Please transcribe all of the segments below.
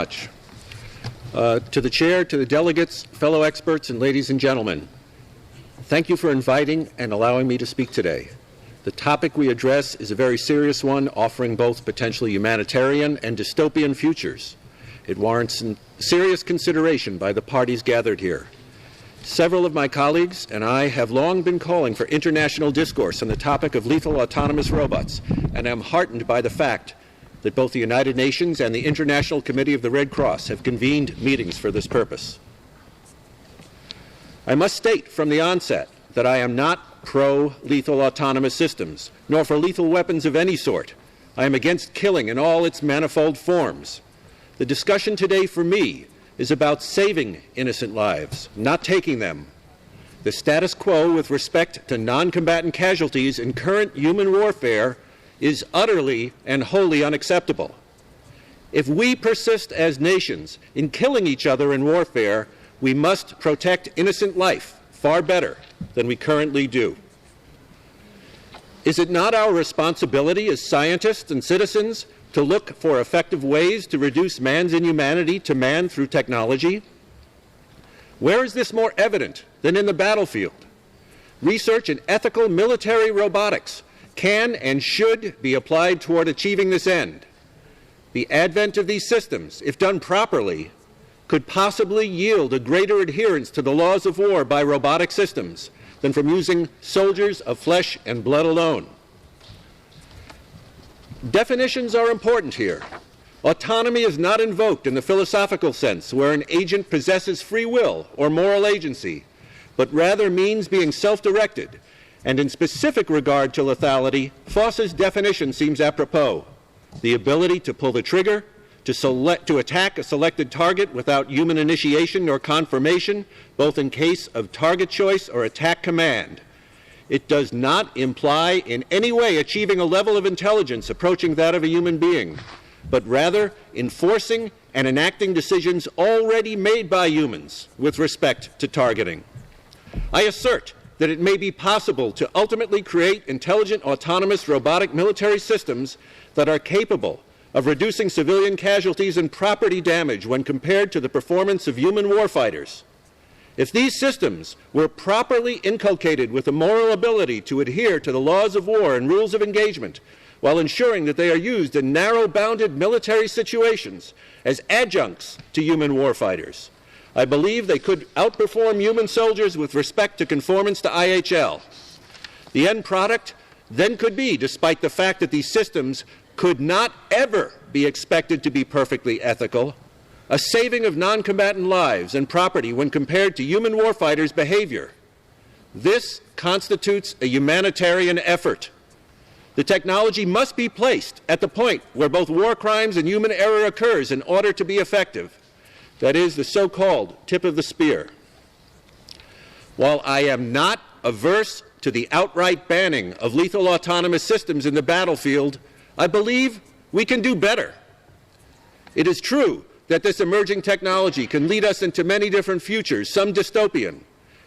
Much. To the chair, to the delegates, fellow experts, and ladies and gentlemen, thank you for inviting and allowing me to speak today. The topic we address is a very serious one, offering both potentially humanitarian and dystopian futures. It warrants serious consideration by the parties gathered here. Several of my colleagues and I have long been calling for international discourse on the topic of lethal autonomous robots, and am heartened by the fact that both the United Nations and the International Committee of the Red Cross have convened meetings for this purpose. I must state from the onset that I am not pro-lethal autonomous systems, nor for lethal weapons of any sort. I am against killing in all its manifold forms. The discussion today for me is about saving innocent lives, not taking them. The status quo with respect to non-combatant casualties in current human warfare is utterly and wholly unacceptable. If we persist as nations in killing each other in warfare, we must protect innocent life far better than we currently do. Is it not our responsibility as scientists and citizens to look for effective ways to reduce man's inhumanity to man through technology? Where is this more evident than in the battlefield? Research in ethical military robotics can and should be applied toward achieving this end. The advent of these systems, if done properly, could possibly yield a greater adherence to the laws of war by robotic systems than from using soldiers of flesh and blood alone. Definitions are important here. Autonomy is not invoked in the philosophical sense, where an agent possesses free will or moral agency, but rather means being self-directed. And in specific regard to lethality, Foss's definition seems apropos: the ability to pull the trigger, to attack a selected target without human initiation or confirmation, both in case of target choice or attack command. It does not imply in any way achieving a level of intelligence approaching that of a human being, but rather enforcing and enacting decisions already made by humans with respect to targeting. I assert that it may be possible to ultimately create intelligent, autonomous, robotic military systems that are capable of reducing civilian casualties and property damage when compared to the performance of human warfighters. If these systems were properly inculcated with the moral ability to adhere to the laws of war and rules of engagement, while ensuring that they are used in narrow-bounded military situations as adjuncts to human warfighters, I believe they could outperform human soldiers with respect to conformance to IHL. The end product then could be, despite the fact that these systems could not ever be expected to be perfectly ethical, a saving of non-combatant lives and property when compared to human warfighters' behavior. This constitutes a humanitarian effort. The technology must be placed at the point where both war crimes and human error occurs in order to be effective. That is, the so-called tip of the spear. While I am not averse to the outright banning of lethal autonomous systems in the battlefield, I believe we can do better. It is true that this emerging technology can lead us into many different futures, some dystopian.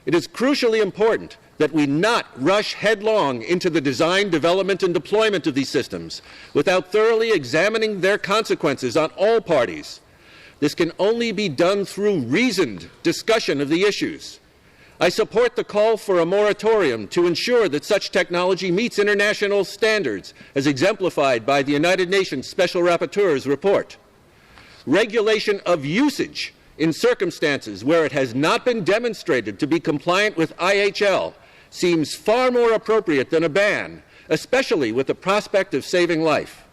It is crucially important that we not rush headlong into the design, development, and deployment of these systems without thoroughly examining their consequences on all parties. This can only be done through reasoned discussion of the issues. I support the call for a moratorium to ensure that such technology meets international standards, as exemplified by the United Nations Special Rapporteur's report. Regulation of usage in circumstances where it has not been demonstrated to be compliant with IHL seems far more appropriate than a ban, especially with the prospect of saving life.